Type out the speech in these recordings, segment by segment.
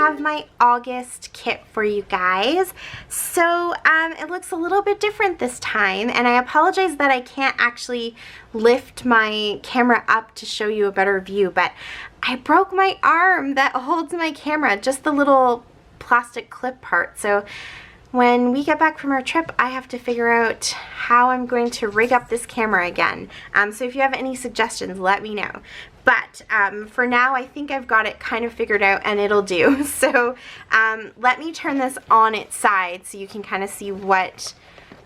have my August kit for you guys. So it looks a little bit different this time, and I apologize that I can't actually lift my camera up to show you a better view, but I broke my arm that holds my camera, just the little plastic clip part. So when we get back from our trip, I have to figure out how I'm going to rig up this camera again. So if you have any suggestions, let me know. But for now, I think I've got it kind of figured out, and it'll do. So let me turn this on its side so you can kind of see what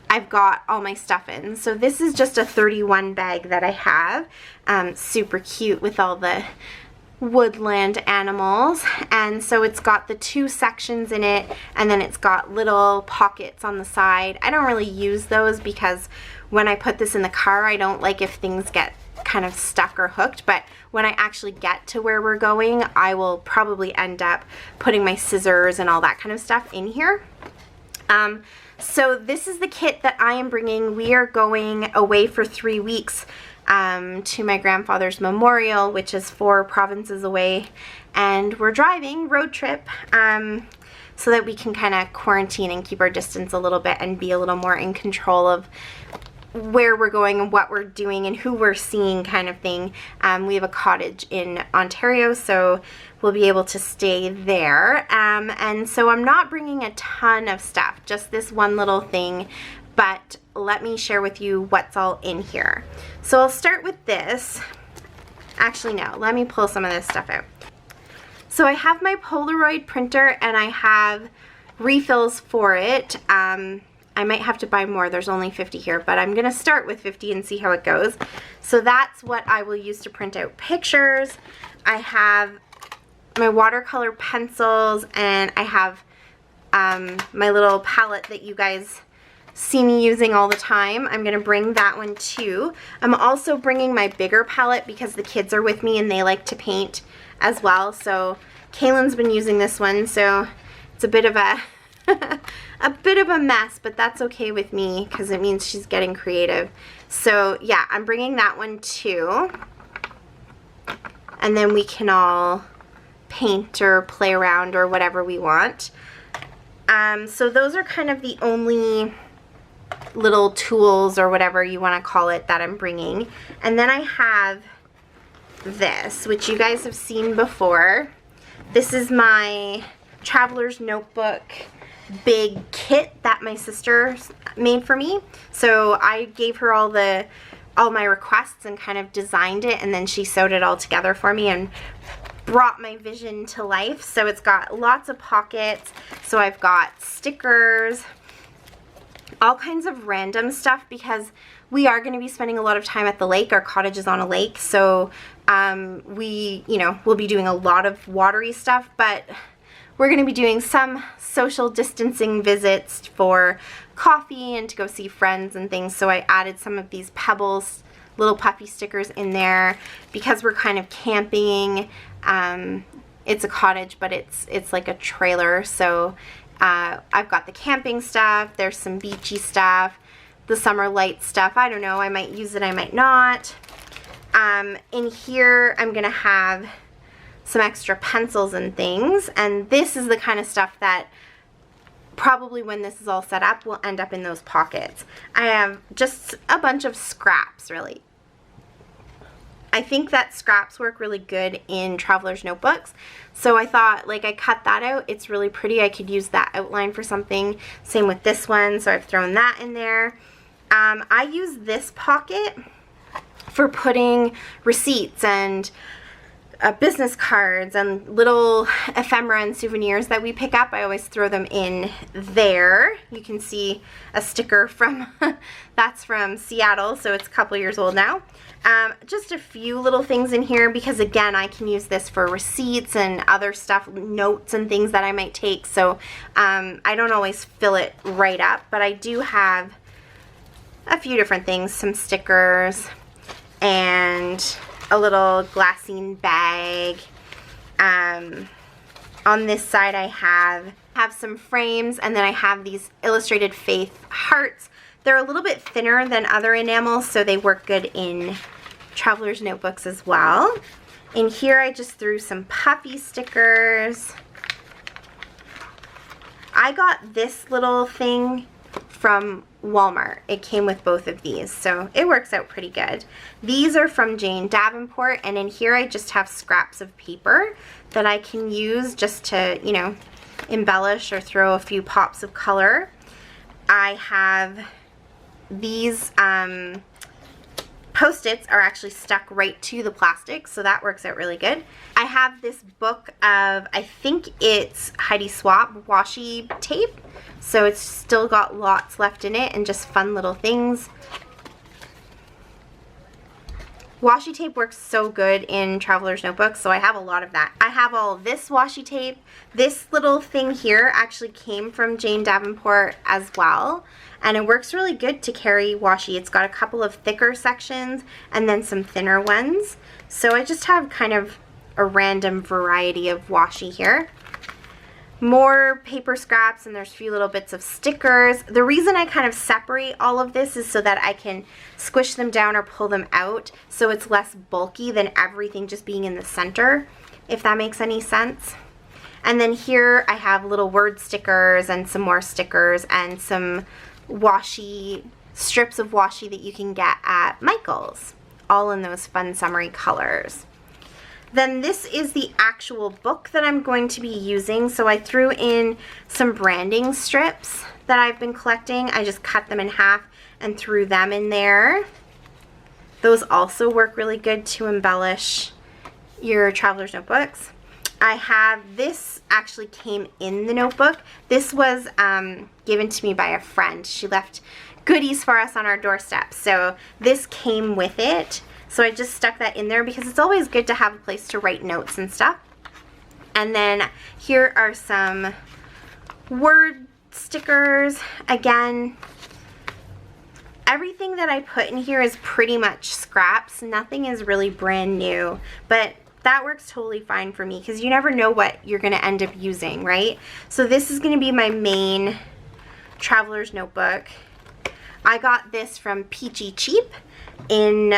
I've got all my stuff in. So this is just a 31 bag that I have. Super cute with all the woodland animals, and so it's got the 2 sections in it, and then it's got little pockets on the side. I don't really use those because when I put this in the car, I don't like if things get kind of stuck or hooked, but when I actually get to where we're going, I will probably end up putting my scissors and all that kind of stuff in here. So this is the kit that I am bringing. We are going away for 3 weeks to my grandfather's memorial, which is 4 provinces away, and we're driving road trip so that we can kind of quarantine and keep our distance a little bit and be a little more in control of where we're going and what we're doing and who we're seeing, kind of thing. We have a cottage in Ontario, so we'll be able to stay there, and so I'm not bringing a ton of stuff, just this one little thing, but let me share with you what's all in here. So I'll start with this. Actually, no, let me pull some of this stuff out. So I have my Polaroid printer, and I have refills for it. I might have to buy more. There's only 50 here, but I'm going to start with 50 and see how it goes. So that's what I will use to print out pictures. I have my watercolor pencils, and I have my little palette that you guys see me using all the time. I'm going to bring that one too. I'm also bringing my bigger palette because the kids are with me and they like to paint as well. So Kaylin's been using this one, so it's a bit of a a bit of a mess, but that's okay with me because it means she's getting creative. So yeah, I'm bringing that one too, and then we can all paint or play around or whatever we want. So those are kind of the only little tools or whatever you want to call it that I'm bringing. And then I have this, which you guys have seen before. This is my traveler's notebook big kit that my sister made for me. So I gave her all my requests and kind of designed it, and then she sewed it all together for me and brought my vision to life. So it's got lots of pockets. So I've got stickers, all kinds of random stuff, because we are going to be spending a lot of time at the lake. Our cottage is on a lake, so we'll be doing a lot of watery stuff, but we're going to be doing some social distancing visits for coffee and to go see friends and things. So I added some of these Pebbles little puppy stickers in there because we're kind of camping. It's a cottage, but it's like a trailer, so I've got the camping stuff, there's some beachy stuff, the summer light stuff. I don't know, I might use it, I might not. In here I'm gonna have some extra pencils and things, and this is the kind of stuff that probably when this is all set up will end up in those pockets. I have just a bunch of scraps, really. I think that scraps work really good in traveler's notebooks, so I thought, like, I cut that out. It's really pretty. I could use that outline for something. Same with this one, so I've thrown that in there. I use this pocket for putting receipts and business cards and little ephemera and souvenirs that we pick up. I always throw them in there. You can see a sticker from, that's from Seattle, so it's a couple years old now. Just a few little things in here because, again, I can use this for receipts and other stuff, notes and things that I might take. So I don't always fill it right up, but I do have a few different things, some stickers and a little glassine bag. On this side I have some frames, and then I have these illustrated faith hearts. They're a little bit thinner than other enamels, so they work good in traveler's notebooks as well. In here I just threw some puffy stickers. I got this little thing from Walmart. It came with both of these, so it works out pretty good. These are from Jane Davenport, and in here I just have scraps of paper that I can use just to, you know, embellish or throw a few pops of color. I have these Post-its are actually stuck right to the plastic, so that works out really good. I have this book of, I think it's Heidi Swapp washi tape, so it's still got lots left in it and just fun little things. Washi tape works so good in traveler's notebooks, so I have a lot of that. I have all this washi tape. This little thing here actually came from Jane Davenport as well, and it works really good to carry washi. It's got a couple of thicker sections and then some thinner ones. So I just have kind of a random variety of washi here. More paper scraps, and there's a few little bits of stickers. The reason I kind of separate all of this is so that I can squish them down or pull them out so it's less bulky than everything just being in the center, if that makes any sense. And then here I have little word stickers and some more stickers and some washi, strips of washi that you can get at Michael's, all in those fun summery colors. Then this is the actual book that I'm going to be using. So I threw in some branding strips that I've been collecting. I just cut them in half and threw them in there. Those also work really good to embellish your traveler's notebooks. I have, this actually came in the notebook. This was given to me by a friend. She left goodies for us on our doorstep. So this came with it. So I just stuck that in there because it's always good to have a place to write notes and stuff. And then here are some word stickers. Again, everything that I put in here is pretty much scraps. Nothing is really brand new, but that works totally fine for me because you never know what you're going to end up using, right? So this is going to be my main traveler's notebook. I got this from Peachy Cheap in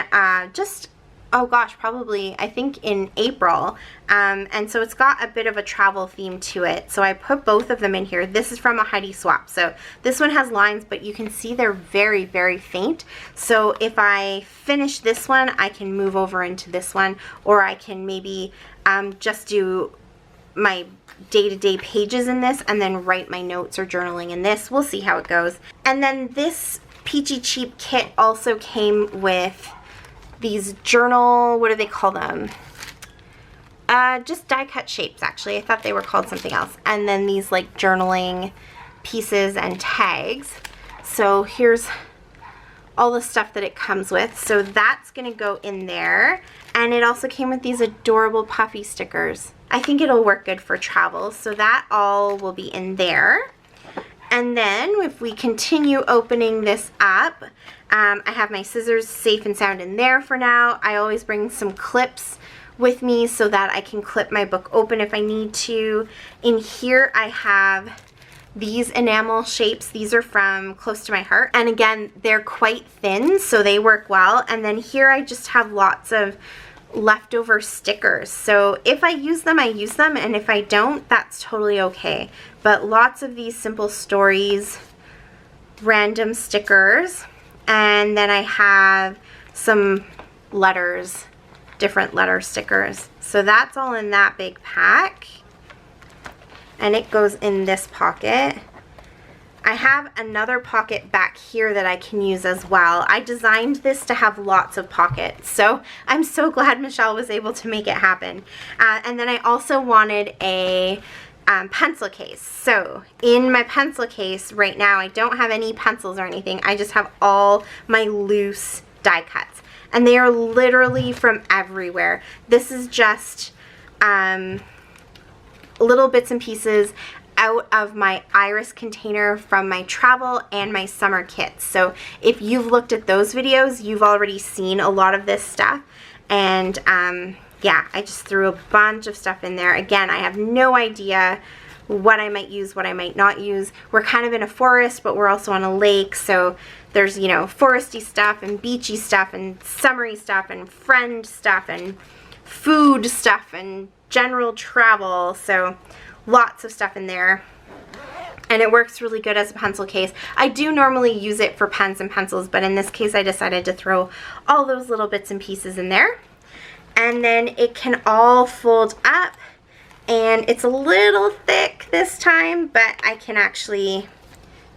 just, oh gosh, probably I think in April, and so it's got a bit of a travel theme to it, so I put both of them in here. This is from a Heidi Swapp, so this one has lines, but you can see they're very, very faint. So if I finish this one, I can move over into this one, or I can maybe just do my day-to-day pages in this and then write my notes or journaling in this. We'll see how it goes. And then this Peachy Cheap kit also came with these journal, what do they call them? Just die cut shapes, actually. I thought they were called something else. And then these like journaling pieces and tags. So here's all the stuff that it comes with. So that's gonna go in there. And it also came with these adorable puffy stickers. I think it'll work good for travel. So that all will be in there. And then if we continue opening this up, I have my scissors safe and sound in there for now. I always bring some clips with me so that I can clip my book open if I need to. In here I have these enamel shapes. These are from Close to My Heart. And again, they're quite thin, so they work well. And then here I just have lots of leftover stickers. So if I use them, I use them, and if I don't, that's totally okay. But lots of these simple stories, random stickers, and then I have some letters, different letter stickers. So that's all in that big pack, and it goes in this pocket. I have another pocket back here that I can use as well. I designed this to have lots of pockets, so I'm so glad Michelle was able to make it happen. And then I also wanted a pencil case. So in my pencil case right now, I don't have any pencils or anything. I just have all my loose die cuts, and they are literally from everywhere. This is just little bits and pieces out of my iris container from my travel and my summer kits. So if you've looked at those videos, you've already seen a lot of this stuff. And yeah, I just threw a bunch of stuff in there. Again, I have no idea what I might use, what I might not use. We're kind of in a forest, but we're also on a lake, so there's, you know, foresty stuff and beachy stuff and summery stuff and friend stuff and food stuff and general travel. So lots of stuff in there. and it works really good as a pencil case. I do normally use it for pens and pencils, but in this case I decided to throw all those little bits and pieces in there. And then it can all fold up, and it's a little thick this time, but I can actually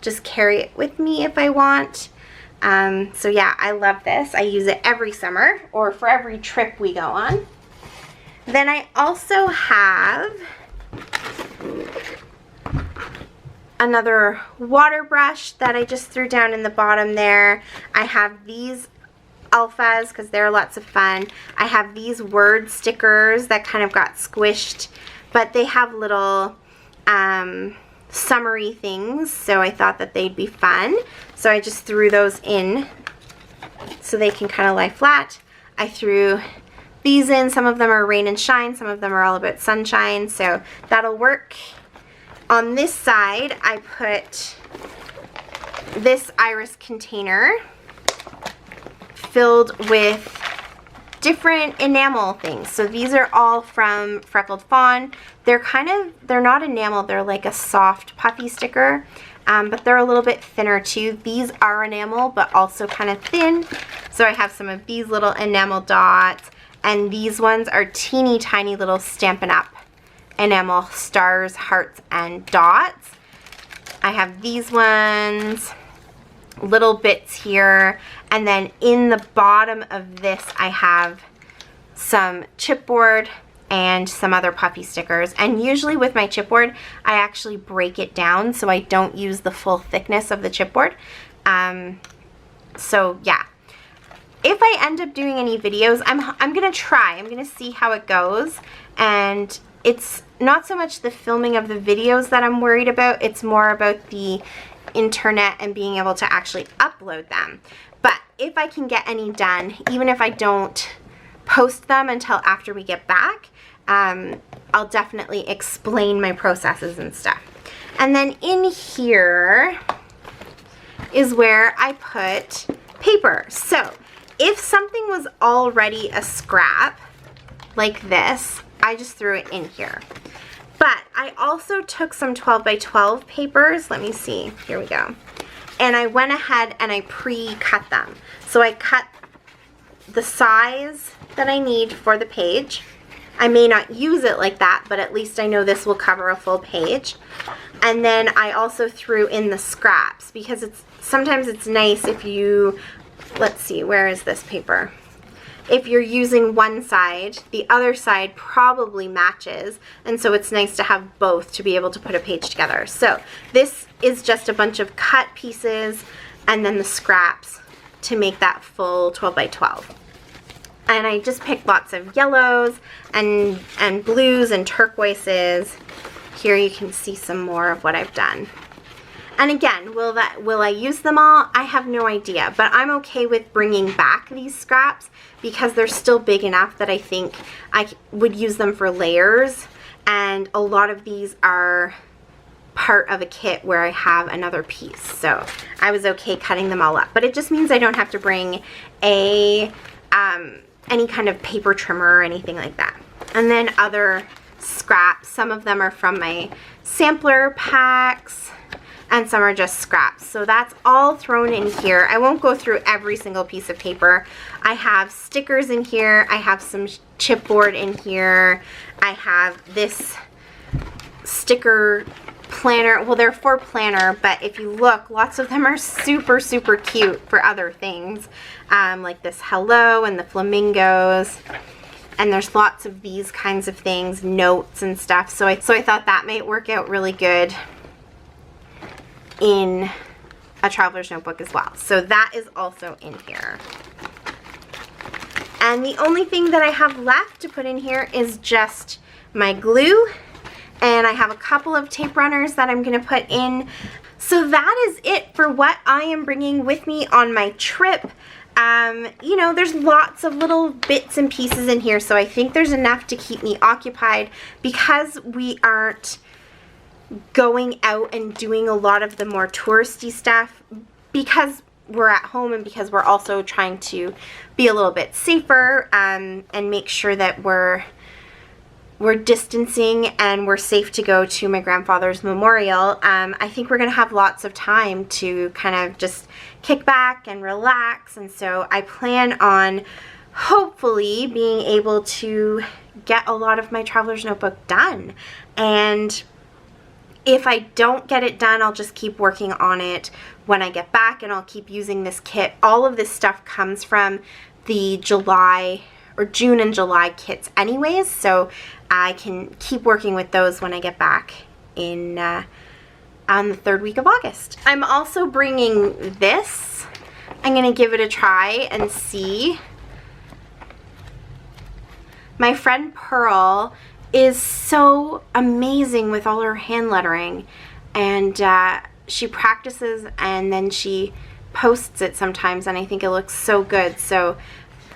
just carry it with me if I want. So yeah, I love this. I use it every summer or for every trip we go on. Then I also have another water brush that I just threw down in the bottom there. I have these alphas because they're lots of fun. I have these word stickers that kind of got squished, but they have little summery things, so I thought that they'd be fun. So I just threw those in so they can kind of lie flat. I threw these in. Some of them are rain and shine, some of them are all about sunshine, so that'll work. On this side, I put this iris container filled with different enamel things. So these are all from Freckled Fawn. They're not enamel, they're like a soft puffy sticker, but they're a little bit thinner too. These are enamel, but also kind of thin. So I have some of these little enamel dots, and these ones are teeny tiny little Stampin' Up! Enamel stars, hearts, and dots. I have these ones, little bits here, and then in the bottom of this I have some chipboard and some other puffy stickers. And usually with my chipboard I actually break it down so I don't use the full thickness of the chipboard. So yeah, if I end up doing any videos, I'm gonna try. I'm gonna see how it goes, and it's not so much the filming of the videos that I'm worried about, it's more about the internet and being able to actually upload them. But if I can get any done, even if I don't post them until after we get back, I'll definitely explain my processes and stuff. And then in here is where I put paper. So if something was already a scrap like this, I just threw it in here. But I also took some 12 by 12 papers. Let me see. Here we go. And I went ahead and I pre-cut them. So I cut the size that I need for the page. I may not use it like that, but at least I know this will cover a full page. And then I also threw in the scraps, because sometimes it's nice if you, let's see, where is this paper? If you're using one side, the other side probably matches, and so it's nice to have both to be able to put a page together. So this is just a bunch of cut pieces and then the scraps to make that full 12 by 12. And I just picked lots of yellows and blues and turquoises. Here you can see some more of what I've done. And again, will I use them all? I have no idea, but I'm okay with bringing back these scraps because they're still big enough that I think I would use them for layers, and a lot of these are part of a kit where I have another piece, so I was okay cutting them all up. But it just means I don't have to bring any kind of paper trimmer or anything like that. And then other scraps, some of them are from my sampler packs, and some are just scraps. So that's all thrown in here. I won't go through every single piece of paper. I have stickers in here. I have some chipboard in here. I have this sticker planner. Well, they're for planner, but if you look, lots of them are super, super cute for other things. Like this hello and the flamingos. And there's lots of these kinds of things, notes and stuff. So I thought that might work out really good in a traveler's notebook as well. So that is also in here. And the only thing that I have left to put in here is just my glue. And I have a couple of tape runners that I'm gonna put in. So that is it for what I am bringing with me on my trip. You know, there's lots of little bits and pieces in here, so I think there's enough to keep me occupied because we aren't going out and doing a lot of the more touristy stuff, because we're at home and because we're also trying to be a little bit safer and make sure that we're we're distancing and we're safe to go to my grandfather's memorial, I think we're going to have lots of time to kind of just kick back and relax. And so I plan on hopefully being able to get a lot of my traveler's notebook done. And if I don't get it done, I'll just keep working on it when I get back, and I'll keep using this kit. All of this stuff comes from the June and July kits anyways, so I can keep working with those when I get back in on the 3rd week of August. I'm also bringing this. I'm gonna give it a try and see. My friend Pearl is so amazing with all her hand lettering, and she practices and then she posts it sometimes, and I think it looks so good. So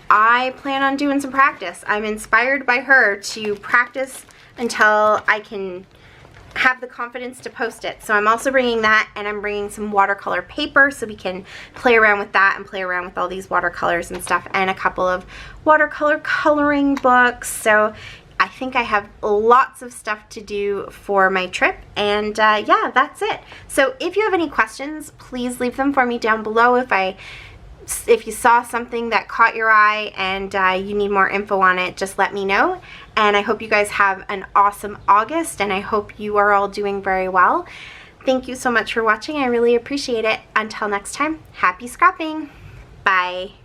I plan on doing some practice. I'm inspired by her to practice until I can have the confidence to post it. So I'm also bringing that, and I'm bringing some watercolor paper so we can play around with that and play around with all these watercolors and stuff, and a couple of watercolor coloring books. So I think I have lots of stuff to do for my trip, and yeah, that's it. So if you have any questions, please leave them for me down below. If you saw something that caught your eye and you need more info on it, just let me know. And I hope you guys have an awesome August, and I hope you are all doing very well. Thank you so much for watching. I really appreciate it. Until next time, happy scrapping. Bye.